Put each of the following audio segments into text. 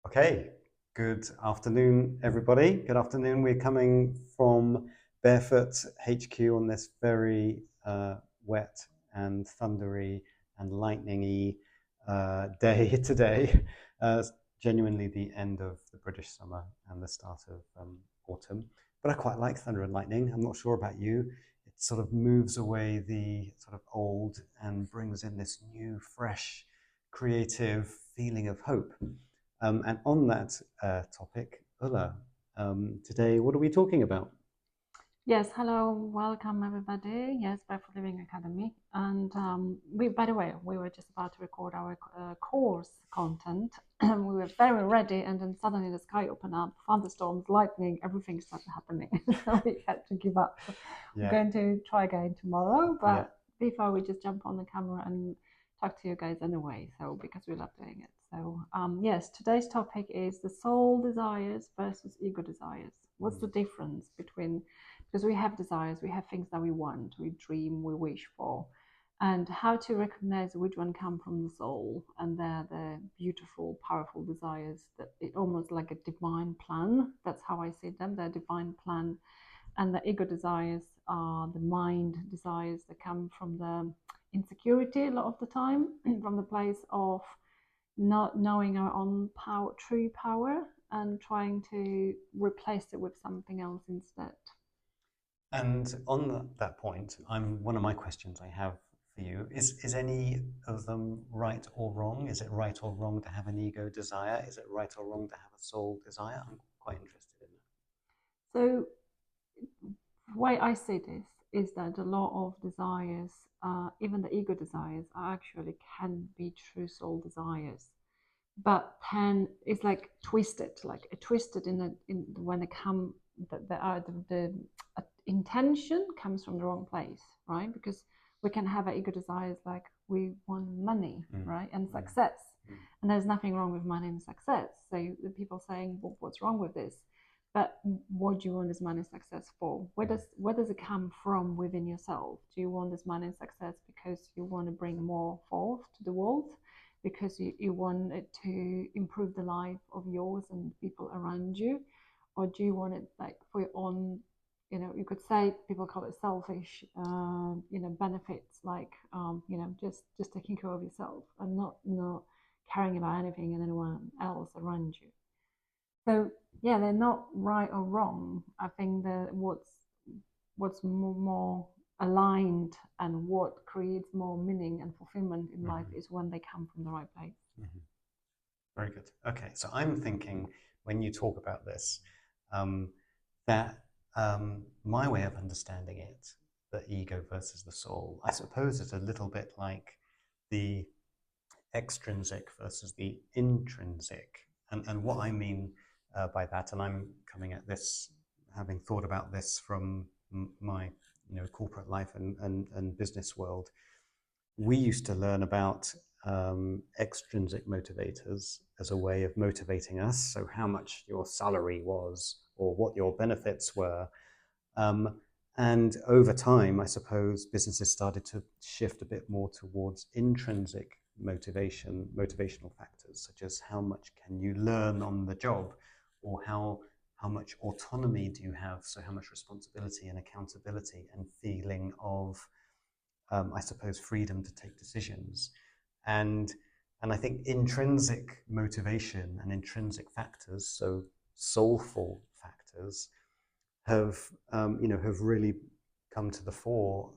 Okay, good afternoon, everybody. Good afternoon. We're coming from Barefoot HQ on this very wet and thundery and lightning-y day today. It's genuinely the end of the British summer and the start of autumn. But I quite like thunder and lightning. I'm not sure about you. It sort of moves away the sort of old and brings in this new, fresh, creative feeling of hope. And on that topic, Ulla, today, what are we talking about? Yes, hello, welcome everybody. Yes, Barefoot Living Academy. And by the way, we were just about to record our course content. We were very ready, and then suddenly the sky opened up, thunderstorms, lightning, everything started happening. So we had to give up. We're going to try again tomorrow, but before we just jump on the camera and talk to you guys anyway. So because we love doing it. So yes, today's topic is the soul desires versus ego desires. What's the difference between, because we have desires, we have things that we want, we dream, we wish for, and how to recognize which one come from the soul, and they're the beautiful, powerful desires that it almost like a divine plan. That's how I see them. They're divine plan, and the ego desires are the mind desires that come from the insecurity a lot of the time, from the place of not knowing our own power, true power, and trying to replace it with something else instead. And on that point, one of my questions I have for you is any of them right or wrong? Is it right or wrong to have an ego desire? Is it right or wrong to have a soul desire? I'm quite interested in that. So the way I see this is that a lot of desires, even the ego desires, are actually can be true soul desires, but then it's like twisted in when they come the intention comes from the wrong place, right? Because we can have ego desires like we want money, right, and success, and there's nothing wrong with money and success. So the people saying, well, what's wrong with this? But what do you want this money and success for? Where does it come from within yourself? Do you want this money and success because you want to bring more forth to the world, because you want it to improve the life of yours and people around you? Or do you want it like for your own, you could say people call it selfish, benefits, like, just taking care of yourself and not caring about anything and anyone else around you. So yeah, they're not right or wrong. I think that what's more aligned and what creates more meaning and fulfillment in life is when they come from the right place. Very good. Okay, so I'm thinking when you talk about this, that my way of understanding it, the ego versus the soul, I suppose is a little bit like the extrinsic versus the intrinsic. And what I mean by that, and I'm coming at this, having thought about this from my corporate life and business world, we used to learn about extrinsic motivators as a way of motivating us. So how much your salary was or what your benefits were. And over time, I suppose businesses started to shift a bit more towards intrinsic motivational factors, such as how much can you learn on the job, or how much autonomy do you have, so how much responsibility and accountability and feeling of, I suppose, freedom to take decisions. And I think intrinsic motivation and intrinsic factors, so soulful factors, have really come to the fore,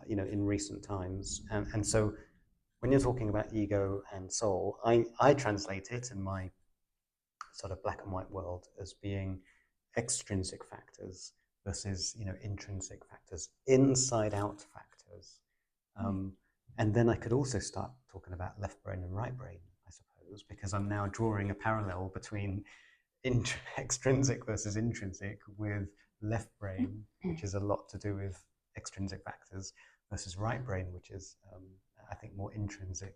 in recent times. And so when you're talking about ego and soul, I translate it in my sort of black and white world as being extrinsic factors versus intrinsic factors, inside out factors. And then I could also start talking about left brain and right brain, I suppose, because I'm now drawing a parallel between extrinsic versus intrinsic with left brain, which is a lot to do with extrinsic factors, versus right brain, which is, I think, more intrinsically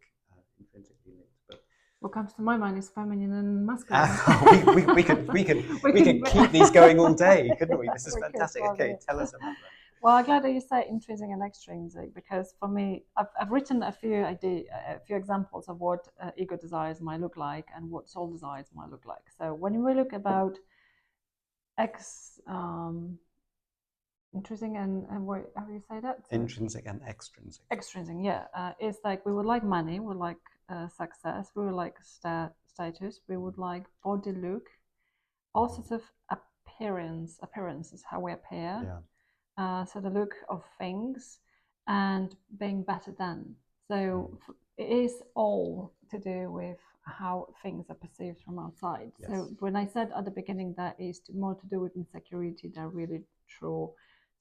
linked. But what comes to my mind is feminine and masculine. we could keep these going all day, couldn't we? This is fantastic. Okay, tell us about that. Well, I'm glad that you say intrinsic and extrinsic because for me, I've written a few examples of what ego desires might look like and what soul desires might look like. So when we look about ex intrinsic and what, how do you say that? So Intrinsic and extrinsic. extrinsic, yeah, it's like we would like money, we would like success, we would like status, we would like body look, all sorts of appearances, how we appear. Yeah. So the look of things and being better than. So it is all to do with how things are perceived from outside. Yes. So when I said at the beginning that is more to do with insecurity than really true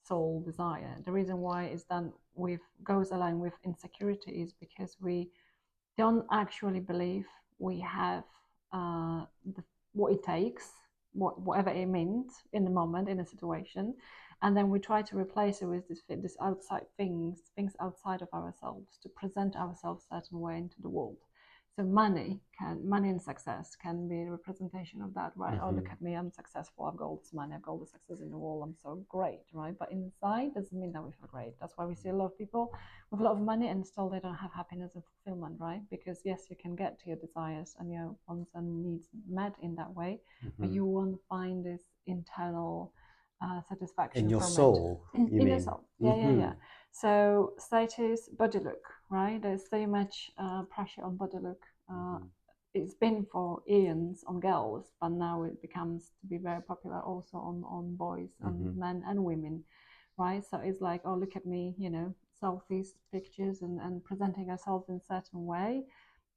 soul desire. The reason why is done with goes along with insecurity is because we don't actually believe we have what it takes, whatever it means in the moment, in a situation, and then we try to replace it with this outside things outside of ourselves to present ourselves a certain way into the world. So money and success can be a representation of that, right? Oh, look at me, I'm successful, I've got all this money, I've got all the success in the world, I'm so great, right? But inside doesn't mean that we feel great. That's why we see a lot of people with a lot of money and still they don't have happiness and fulfillment, right? Because yes, you can get to your desires and your wants and needs met in that way, but you won't find this internal satisfaction In your from soul, it. you In your mean? soul, yeah. So status, body look, right? There's so much pressure on body look. It's been for eons on girls, but now it becomes to be very popular also on boys, on men and women, right? So it's like, oh, look at me, selfies, pictures, and presenting ourselves in a certain way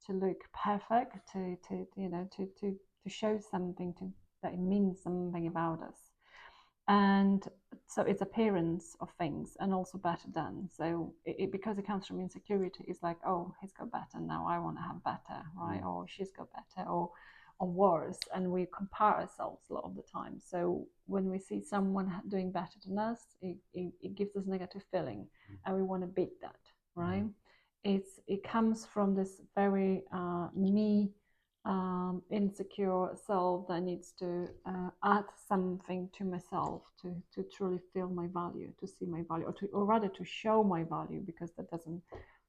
to look perfect, to show something, to that it means something about us. And so it's appearance of things and also better than. So because it comes from insecurity, it's like, oh, he's got better, now I want to have better, right? Or she's got better, or worse, and we compare ourselves a lot of the time. So when we see someone doing better than us, it gives us negative feeling, and we want to beat that, right? It comes from this very me insecure self that needs to add something to myself to truly feel my value, to see my value, or rather to show my value, because that doesn't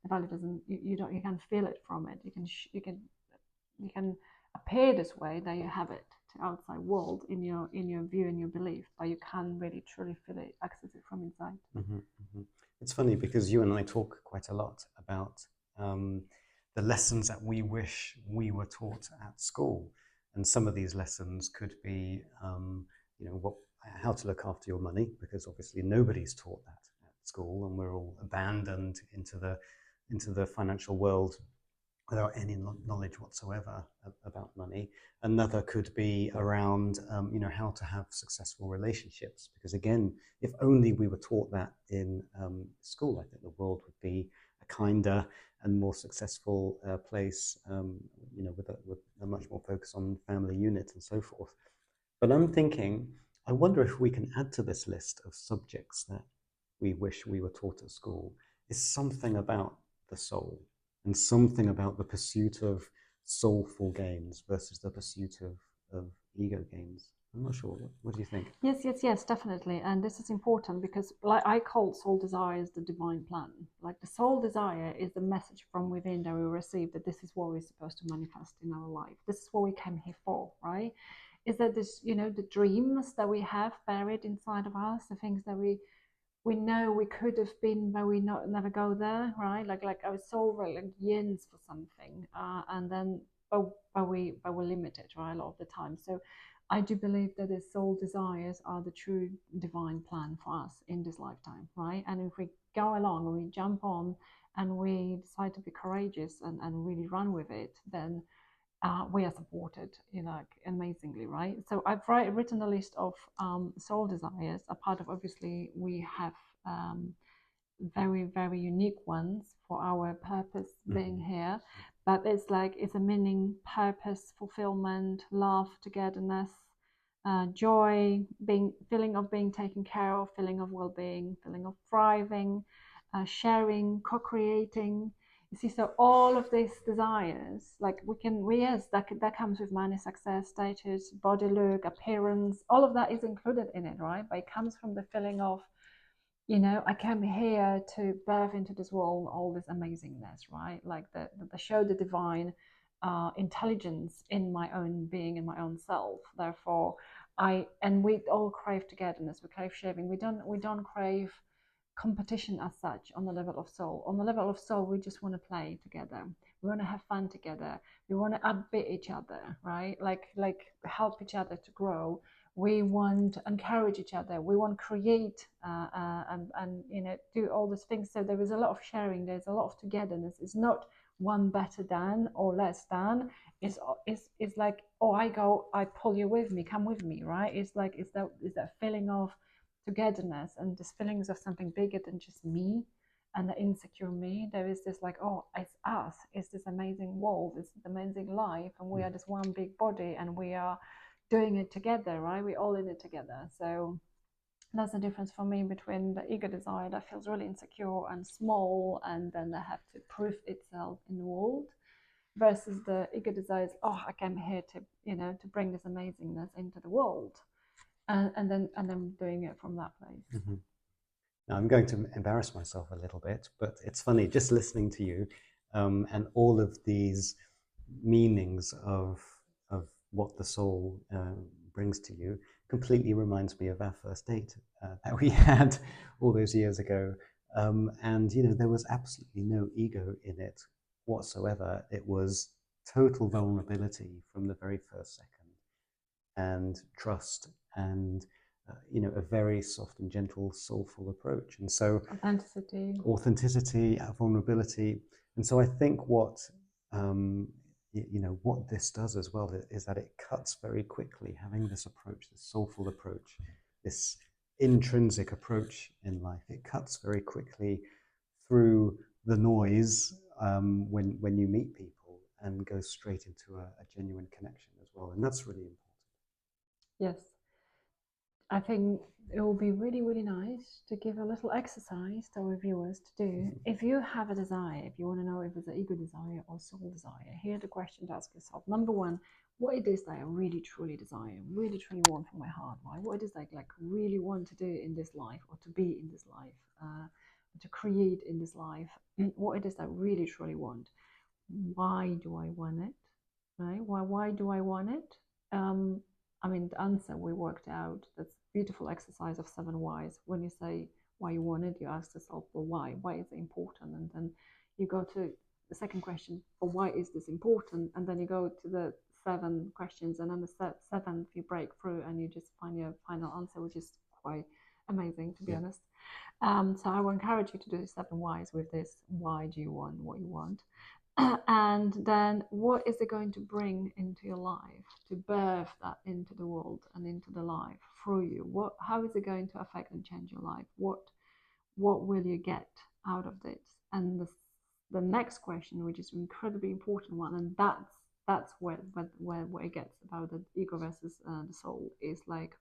the value doesn't you don't you can feel it from it. You can appear this way that you have it to outside world in your view and your belief, but you can't really truly feel it, access it from inside. It's funny because you and I talk quite a lot about um, the lessons that we wish we were taught at school, and some of these lessons could be, how to look after your money, because obviously nobody's taught that at school, and we're all abandoned into the financial world without any knowledge whatsoever about money. Another could be around, how to have successful relationships. Because again, if only we were taught that in school, I think the world would be a kinder and more successful place, with a much more focus on family unit and so forth. But I'm thinking, I wonder if we can add to this list of subjects that we wish we were taught at school is something about the soul and something about the pursuit of soulful gains versus the pursuit of ego gains. I'm not sure. What do you think? Yes, definitely. And this is important because, like, I call soul desire the divine plan. Like, the soul desire is the message from within that we receive, that this is what we're supposed to manifest in our life. This is what we came here for, right? Is that this, the dreams that we have buried inside of us, the things that we know we could have been, but we never go there, right? Like our soul like yearns for something, and then but we're limited, right? A lot of the time. So I do believe that the soul desires are the true divine plan for us in this lifetime, right? And if we go along and we jump on and we decide to be courageous and really run with it, then we are supported, amazingly, right? So I've written a list of soul desires. A part of, obviously, we have very, very unique ones for our purpose being here. But it's a meaning, purpose, fulfillment, love, togetherness, joy, feeling of being taken care of, feeling of well-being, feeling of thriving, sharing, co-creating. You see, so all of these desires, like yes, that comes with money, success, status, body look, appearance, all of that is included in it, right? But it comes from the feeling of I came here to birth into this world all this amazingness, right? Like the show the divine intelligence in my own being, in my own self. Therefore, and we all crave togetherness. We crave sharing. We don't crave competition as such on the level of soul. On the level of soul, we just want to play together. We want to have fun together. We want to outbid each other, right? Like help each other to grow. We want to encourage each other. We want to create and do all these things. So there is a lot of sharing. There's a lot of togetherness. It's not one better than or less than. It's like, oh, I go, I pull you with me, come with me, right? It's like it's that feeling of togetherness and this feelings of something bigger than just me and the insecure me. There is this like, oh, it's us, it's this amazing world, it's this amazing life, and we are this one big body and we are doing it together, right? We're all in it together. So that's the difference for me between the ego desire that feels really insecure and small and then they have to prove itself in the world versus the ego desires, oh, I came here to to bring this amazingness into the world, and then doing it from that place. Mm-hmm. Now, I'm going to embarrass myself a little bit, but it's funny just listening to you and all of these meanings of what the soul brings to you completely reminds me of our first date that we had all those years ago. And there was absolutely no ego in it whatsoever. It was total vulnerability from the very first second, and trust, and a very soft and gentle, soulful approach. And so Authenticity. authenticity, vulnerability. And so I think um, what this does as well is that it cuts very quickly. Having this approach, this soulful approach, this intrinsic approach in life, it cuts very quickly through the noise when you meet people and goes straight into a genuine connection as well. And that's really important. Yes. I think it will be really, really nice to give a little exercise to our viewers to do. If you have a desire, if you want to know if it's an ego desire or soul desire, here the question to ask yourself. Number one, what it is that I really truly desire, really truly want from my heart, right? What it is like really want to do in this life or to be in this life, to create in this life, what it is that I really truly want. Why do I want it? Right? Why do I want it? Um, I mean, the answer we worked out. That's beautiful exercise of 7 whys. When you say why you want it, you ask yourself, well, why? Why is it important? And then you go to the second question, well, why is this important? And then you go to the 7 questions, and then the seventh you break through and you just find your final answer, which is quite amazing, to be Yeah. honest. So I will encourage you to do 7 whys with this. Why do you want what you want? And then what is it going to bring into your life to birth that into the world and into the life through you? How is it going to affect and change your life? What will you get out of this? And the next question, which is an incredibly important one, and that's where it gets about the ego versus the soul, is like,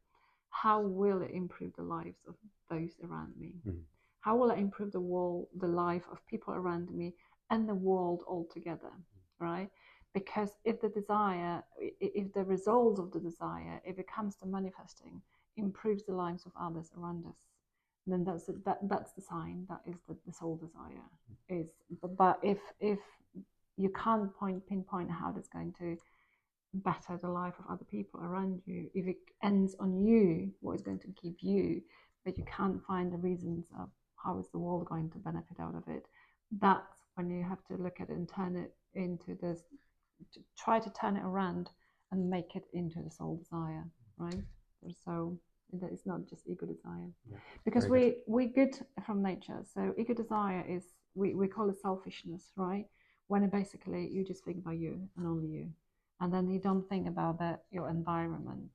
how will it improve the lives of those around me? Mm. How will it improve the life of people around me and the world altogether, right? Because if the result of the desire, if it comes to manifesting, improves the lives of others around us, then that's the sign that is the soul desire is. But if you can't pinpoint how that's going to better the life of other people around you, if it ends on you, what is going to give you, but you can't find the reasons of how is the world going to benefit out of it, that's when you have to look at it and turn it into this, to try to turn it around and make it into the soul desire, right? So that it's not just ego desire. Yeah, Because very we good from nature. So ego desire is, we call it selfishness, right? When it basically you just think about you and only you, and then you don't think about your environment.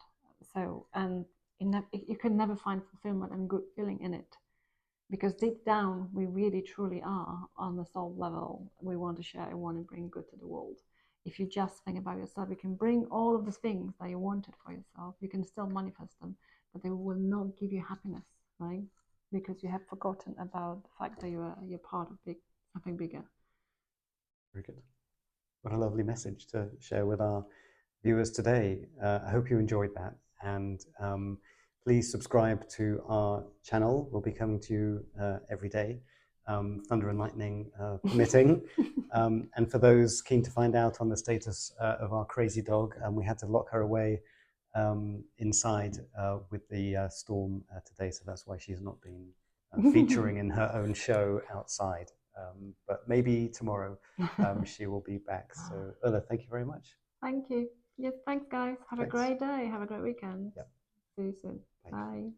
So and you can never find fulfillment and good feeling in it, because deep down we really truly are on the soul level, we want to share, we want to bring good to the world. If you just think about yourself, you can bring all of the things that you wanted for yourself, you can still manifest them, but they will not give you happiness, right? Because you have forgotten about the fact that you're part of something bigger. Very good. What a lovely message to share with our viewers today. I hope you enjoyed that. And please subscribe to our channel. We'll be coming to you every day, thunder and lightning permitting. And for those keen to find out on the status of our crazy dog, we had to lock her away inside with the storm today, so that's why she's not been featuring in her own show outside. But maybe tomorrow she will be back. So Ulla, thank you very much. Thank you. Yes, thanks, guys. Have a Thanks. great day. Have a great weekend. Yep. See you soon. Bye. Bye.